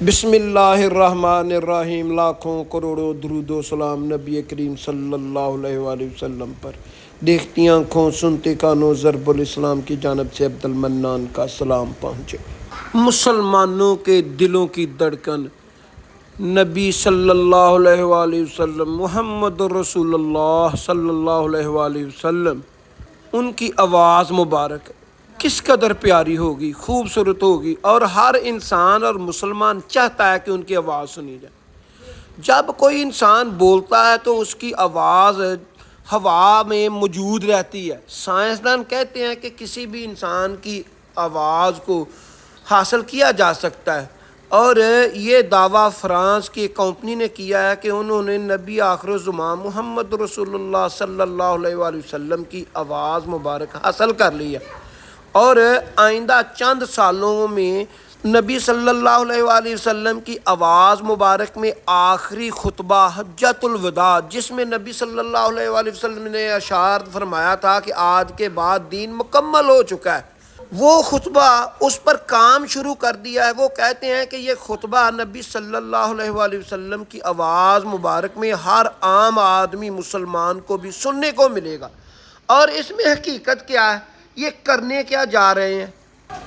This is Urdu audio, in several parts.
بسم اللہ الرحمن الرحیم۔ لاکھوں کروڑوں درود و سلام نبی کریم صلی اللہ علیہ وآلہ وسلم پر۔ دیکھتی آنکھوں سنتے کانوں ضرب الاسلام کی جانب سے عبد المنان کا سلام پہنچے۔ مسلمانوں کے دلوں کی دھڑکن نبی صلی اللہ علیہ وآلہ وسلم، محمد رسول اللہ صلی اللہ علیہ وآلہ وسلم، ان کی آواز مبارک کس قدر پیاری ہوگی، خوبصورت ہوگی، اور ہر انسان اور مسلمان چاہتا ہے کہ ان کی آواز سنی جائے۔ جب کوئی انسان بولتا ہے تو اس کی آواز ہوا میں موجود رہتی ہے۔ سائنسدان کہتے ہیں کہ کسی بھی انسان کی آواز کو حاصل کیا جا سکتا ہے، اور یہ دعویٰ فرانس کی کمپنی نے کیا ہے کہ انہوں نے نبی آخر الزمان محمد رسول اللہ صلی اللہ علیہ وآلہ وسلم کی آواز مبارک حاصل کر لی ہے، اور آئندہ چند سالوں میں نبی صلی اللہ علیہ وآلہ وسلم کی آواز مبارک میں آخری خطبہ حجۃ الوداع، جس میں نبی صلی اللہ علیہ وآلہ وسلم نے اشعار فرمایا تھا کہ آج کے بعد دین مکمل ہو چکا ہے، وہ خطبہ اس پر کام شروع کر دیا ہے۔ وہ کہتے ہیں کہ یہ خطبہ نبی صلی اللہ علیہ وآلہ وسلم کی آواز مبارک میں ہر عام آدمی مسلمان کو بھی سننے کو ملے گا، اور اس میں حقیقت کیا ہے، یہ کرنے کیا جا رہے ہیں،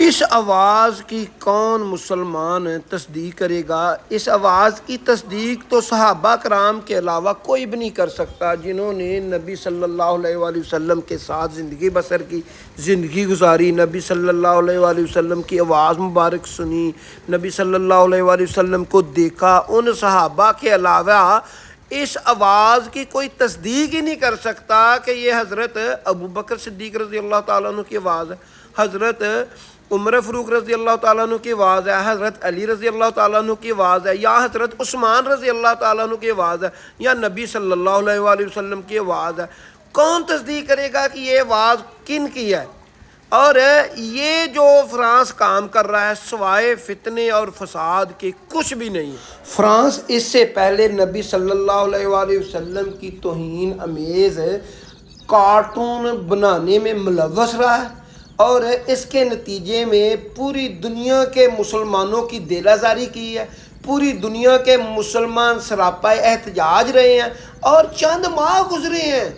اس آواز کی کون مسلمان تصدیق کرے گا؟ اس آواز کی تصدیق تو صحابہ کرام کے علاوہ کوئی بھی نہیں کر سکتا، جنہوں نے نبی صلی اللہ علیہ وآلہ وسلم کے ساتھ زندگی بسر کی، زندگی گزاری، نبی صلی اللہ علیہ وآلہ وسلم کی آواز مبارک سنی، نبی صلی اللہ علیہ وآلہ وسلم کو دیکھا۔ ان صحابہ کے علاوہ اس آواز کی کوئی تصدیق ہی نہیں کر سکتا کہ یہ حضرت ابوبکر صدیق رضی اللہ تعالیٰ عنہ کی آواز ہے، حضرت عمر فاروق رضی اللہ تعالیٰ عنہ کی آواز ہے، حضرت علی رضی اللہ تعالیٰ عنہ کی آواز ہے، یا حضرت عثمان رضی اللہ تعالیٰ عنہ کی آواز ہے، یا نبی صلی اللہ علیہ وآلہ وسلم کی آواز ہے۔ کون تصدیق کرے گا کہ یہ آواز کن کی ہے؟ اور یہ جو فرانس کام کر رہا ہے سوائے فتنے اور فساد کے کچھ بھی نہیں ہے۔ فرانس اس سے پہلے نبی صلی اللہ علیہ وآلہ وسلم کی توہین امیز کارٹون بنانے میں ملوث رہا ہے، اور اس کے نتیجے میں پوری دنیا کے مسلمانوں کی دل آزاری کی ہے، پوری دنیا کے مسلمان سراپا احتجاج رہے ہیں، اور چند ماہ گزرے ہیں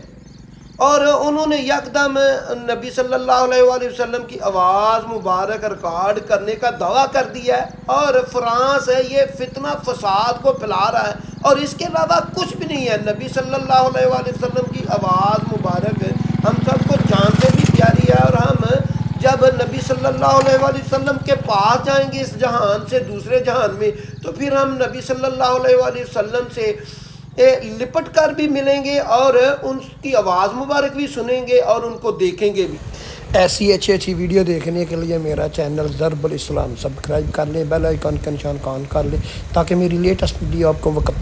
اور انہوں نے یکدم نبی صلی اللہ علیہ وآلہ وسلم کی آواز مبارک ریکارڈ کرنے کا دعویٰ کر دیا ہے، اور فرانس ہے یہ فتنہ فساد کو پھیلا رہا ہے، اور اس کے علاوہ کچھ بھی نہیں ہے۔ نبی صلی اللہ علیہ وآلہ وسلم کی آواز مبارک ہم سب کو جان سے بھی پیاری ہے، اور ہم جب نبی صلی اللہ علیہ وآلہ وسلم کے پاس جائیں گے اس جہان سے دوسرے جہان میں، تو پھر ہم نبی صلی اللہ علیہ وآلہ وسلم سے لپٹ کر بھی ملیں گے، اور ان کی آواز مبارک بھی سنیں گے، اور ان کو دیکھیں گے بھی۔ ایسی اچھی ویڈیو دیکھنے کے لیے میرا چینل ضرب الاسلام سبسکرائب کر لیں، بیل آئیکن کا نشان آن کر لیں، تاکہ میری لیٹسٹ ویڈیو آپ کو وقت